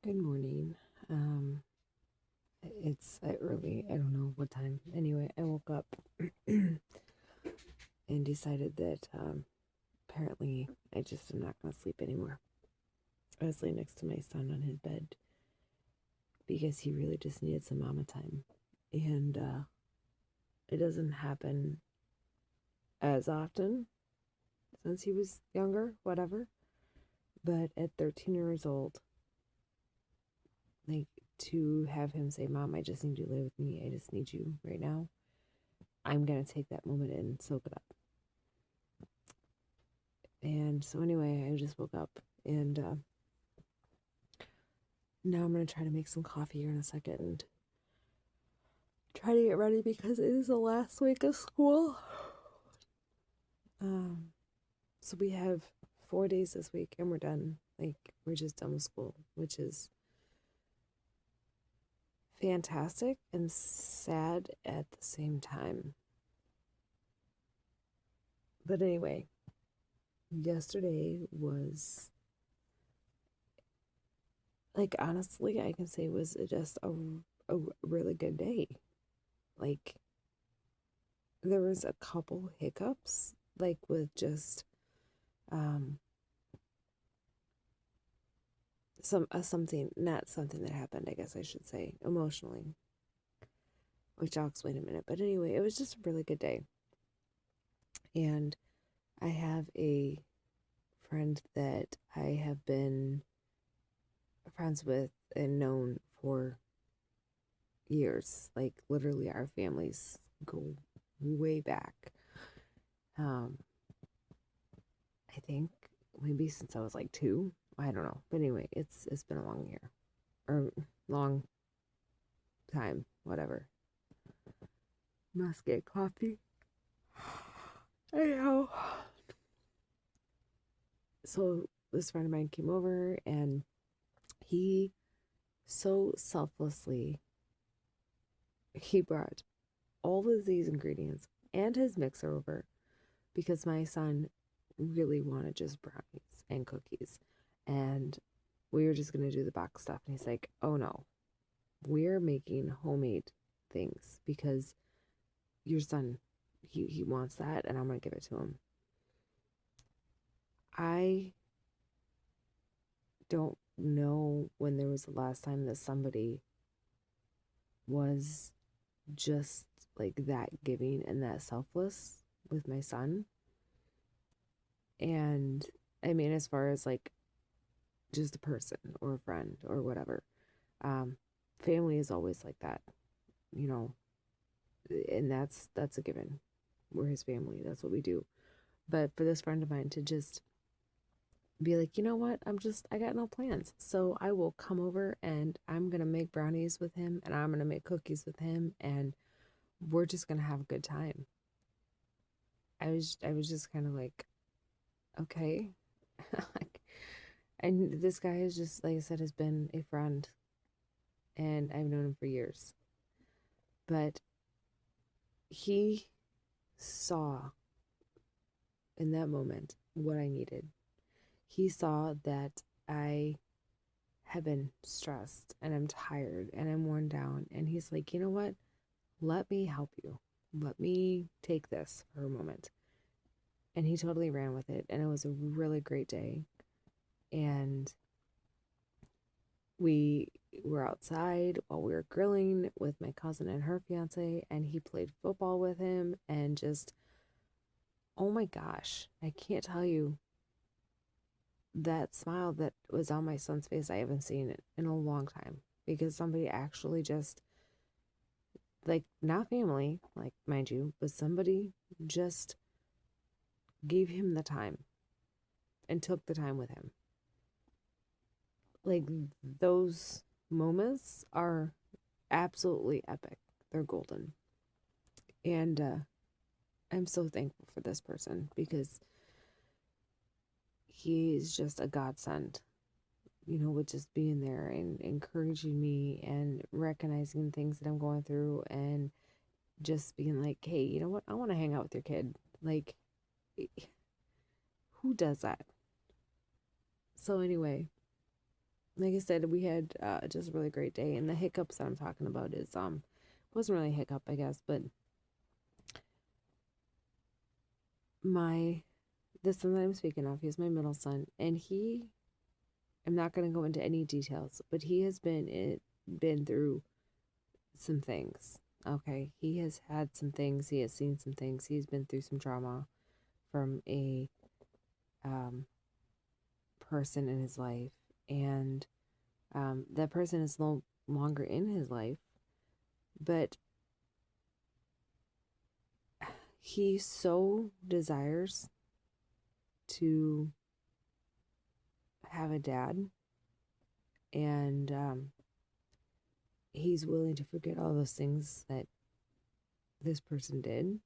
Good morning. It's early. I don't know what time. Anyway, I woke up and decided that apparently I just am not going to sleep anymore. I was laying next to my son on his bed because he really just needed some mama time. And it doesn't happen as often since he was younger, whatever. But at 13 years old, like to have him say, Mom, I just need you to lay with me. I just need you right now. I'm going to take that moment and soak it up. And so, anyway, I just woke up and now I'm going to try to make some coffee here in a second and try to get ready because it is the last week of school. Um, so, we have 4 days this week and we're done. Like, we're just done with school, which is fantastic and sad at the same time. But anyway, yesterday was, like, honestly, I can say was just a really good day. Like, there was a couple hiccups, like with just um something, not something that happened, I guess I should say, emotionally, which I'll explain in a minute. But anyway, it was just a really good day. And I have a friend that I have been friends with and known for years. Like, literally, our families go way back. Um, I think maybe since I was like 2. I don't know. But anyway, it's been a long year. Or long time, whatever. Must get coffee. I know. So this friend of mine came over and he so selflessly he brought all of these ingredients and his mixer over because my son really wanted just brownies and cookies. And we were just gonna do the box stuff. And he's like, oh no, we're making homemade things because your son he wants that and I'm gonna give it to him. I don't know when there was the last time that somebody was just like that giving and that selfless with my son. And I mean, as far as like just a person or a friend or whatever, um, family is always like that, you know, and that's a given. We're his family. That's what we do. But for this friend of mine to just be like, you know what? I got no plans. So I will come over and I'm going to make brownies with him and I'm going to make cookies with him and we're just going to have a good time. I was just kind of like, okay. Like, and this guy is just, like I said, has been a friend and I've known him for years. But he saw in that moment what I needed. He saw that I have been stressed and I'm tired and I'm worn down. And he's like, you know what? Let me help you. Let me take this for a moment. And he totally ran with it. And it was a really great day. And we were outside while we were grilling with my cousin and her fiance. And he played football with him. And just, oh my gosh, I can't tell you that smile that was on my son's face. I haven't seen it in a long time because somebody actually just, like, not family, like, mind you, but somebody just gave him the time and took the time with him. Like, those moments are absolutely epic. They're golden. And I'm so thankful for this person because he's just a godsend, you know, with just being there and encouraging me and recognizing things that I'm going through and just being like, hey, you know what? I want to hang out with your kid. Like, who does that? So, anyway, like I said, we had just a really great day. And the hiccups that I'm talking about is wasn't really a hiccup, I guess, but my the son that I'm speaking of, he's my middle son, and I'm not going to go into any details, but he has been through some things. Okay, he has had some things. He has seen some things. He's been through some trauma from a um, person in his life, and that person is no longer in his life, but he so desires to have a dad, and he's willing to forget all those things that this person did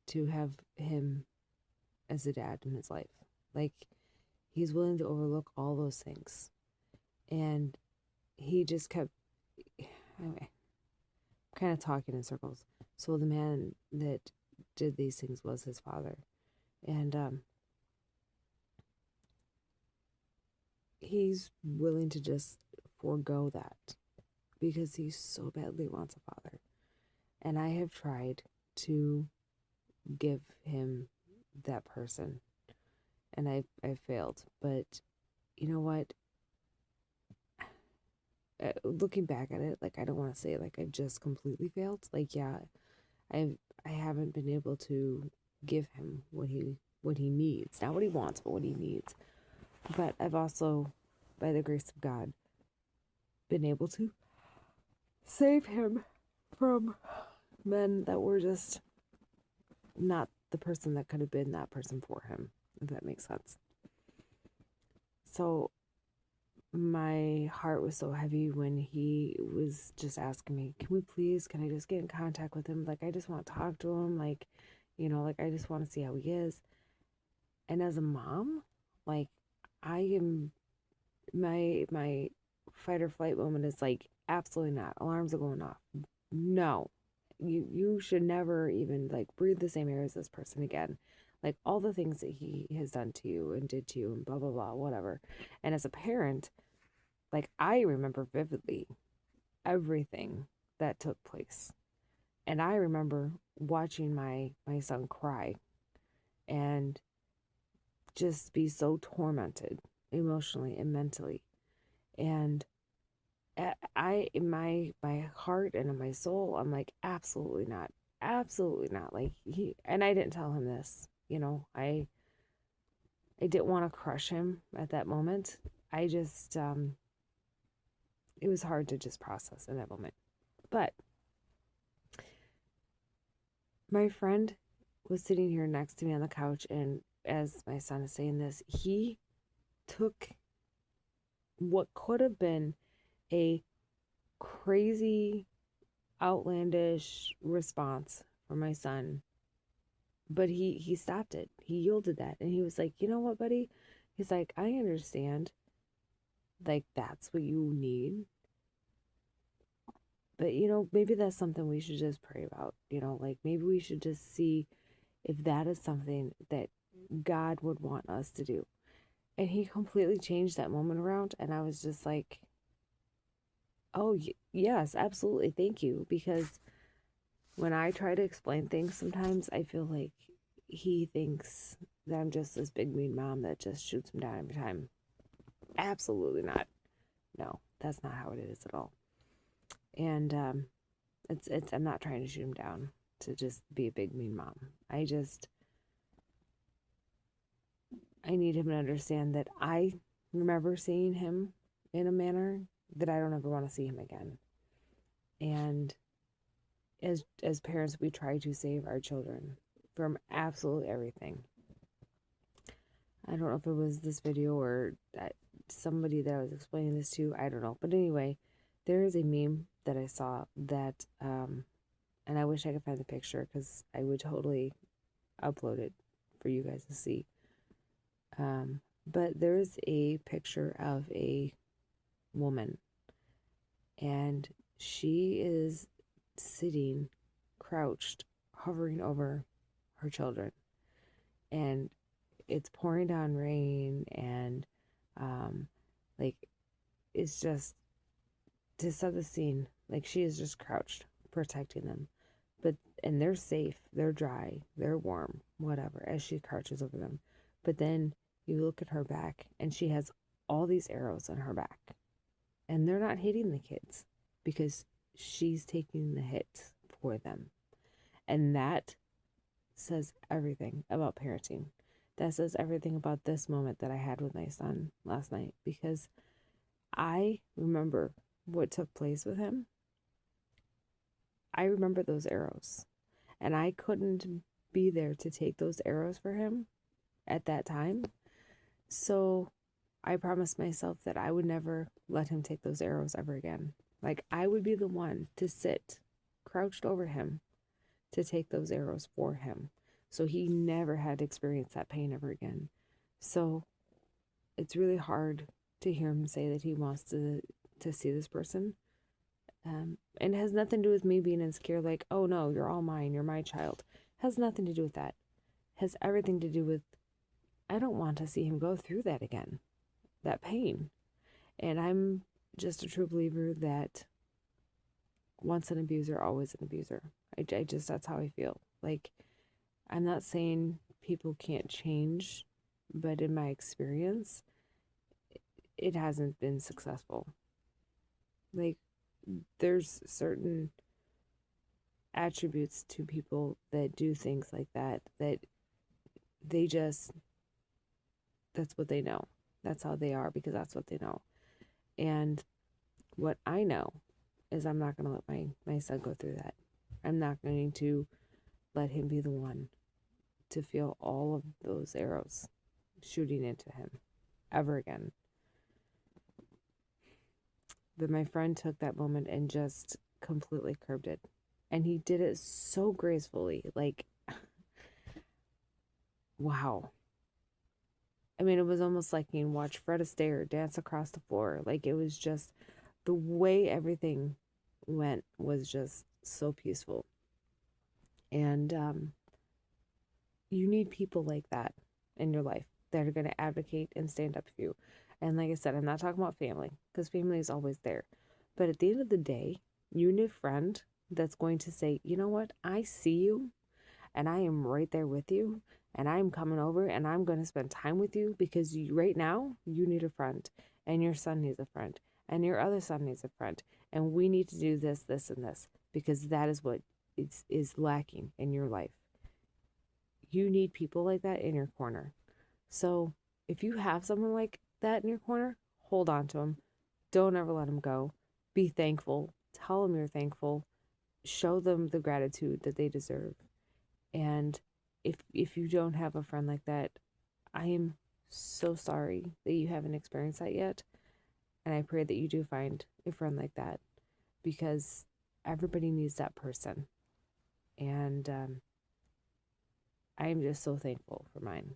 to have him as a dad in his life. Like, he's willing to overlook all those things. And he just kept, anyway, kind of talking in circles. So the man that did these things was his father. And he's willing to just forego that because he so badly wants a father. And I have tried to give him that person, and I failed. But you know what? Looking back at it, like, I don't want to say like I've just completely failed. Like, yeah, I haven't been able to give him what he needs, not what he wants, but what he needs. But I've also, by the grace of God, been able to save him from men that were just not the person that could have been that person for him, if that makes sense. So my heart was so heavy when he was just asking me, can I just get in contact with him? Like, I just want to talk to him. Like, like, I just want to see how he is. And as a mom, like, I am, my fight or flight moment is like, absolutely not. Alarms are going off. No, you should never even like breathe the same air as this person again. Like, all the things that he has done to you and did to you and blah, blah, blah, whatever. And as a parent, like, I remember vividly everything that took place. And I remember watching my son cry and just be so tormented emotionally and mentally. And I in my heart and in my soul, I'm like, absolutely not. Absolutely not. Like, and I didn't tell him this. I didn't want to crush him at that moment. I just it was hard to just process in that moment. But my friend was sitting here next to me on the couch, and as my son is saying this, he took what could have been a crazy, outlandish response from my son, but he stopped it. He yielded that, and he was like, "You know what, buddy?" He's like, "I understand. Like, that's what you need, but maybe that's something we should just pray about. Like, maybe we should just see if that is something that God would want us to do." And he completely changed that moment around. And I was just like, oh, yes, absolutely. Thank you. Because when I try to explain things, sometimes I feel like he thinks that I'm just this big mean mom that just shoots him down every time. Absolutely not. No, that's not how it is at all. And I'm not trying to shoot him down to just be a big mean mom. I need him to understand that I remember seeing him in a manner that I don't ever want to see him again. And as parents, we try to save our children from absolutely everything. I don't know if it was this video or somebody that I was explaining this to. I don't know. But anyway, there is a meme that I saw that, and I wish I could find the picture because I would totally upload it for you guys to see. But there's a picture of a woman, and she is sitting crouched, hovering over her children, and it's pouring down rain, and like it's just to set the scene. Like, she is just crouched, protecting them. And they're safe, they're dry, they're warm, whatever, as she crouches over them. But then you look at her back, and she has all these arrows on her back. And they're not hitting the kids because she's taking the hit for them. And that says everything about parenting. That says everything about this moment that I had with my son last night, because I remember what took place with him. I remember those arrows, and I couldn't be there to take those arrows for him at that time. So I promised myself that I would never let him take those arrows ever again. Like, I would be the one to sit crouched over him to take those arrows for him, so he never had to experience that pain ever again. So it's really hard to hear him say that he wants to see this person. And it has nothing to do with me being insecure, like, oh no, you're all mine, you're my child. It has nothing to do with that. It has everything to do with, I don't want to see him go through that again, that pain. And I'm just a true believer that once an abuser, always an abuser. I just, that's how I feel. Like, I'm not saying people can't change, but in my experience, it hasn't been successful. Like, there's certain attributes to people that do things like that, that they just, that's what they know. That's how they are, because that's what they know. And what I know is I'm not going to let my son go through that. I'm not going to let him be the one to feel all of those arrows shooting into him ever again. But my friend took that moment and just completely curbed it. And he did it so gracefully. Like, wow. I mean, it was almost like you watch Fred Astaire dance across the floor. Like, it was just, the way everything went was just so peaceful. And you need people like that in your life that are going to advocate and stand up for you. And like I said, I'm not talking about family, because family is always there. But at the end of the day, you need a friend that's going to say, you know what, I see you, and I am right there with you, and I'm coming over, and I'm going to spend time with you, because right now you need a friend, and your son needs a friend, and your other son needs a friend, and we need to do this, this, and this, because that is what is lacking in your life. You need people like that in your corner. So if you have someone like that in your corner, hold on to them. Don't ever let them go. Be thankful. Tell them you're thankful. Show them the gratitude that they deserve. And if you don't have a friend like that, I am so sorry that you haven't experienced that yet. And I pray that you do find a friend like that, because everybody needs that person. And I am just so thankful for mine.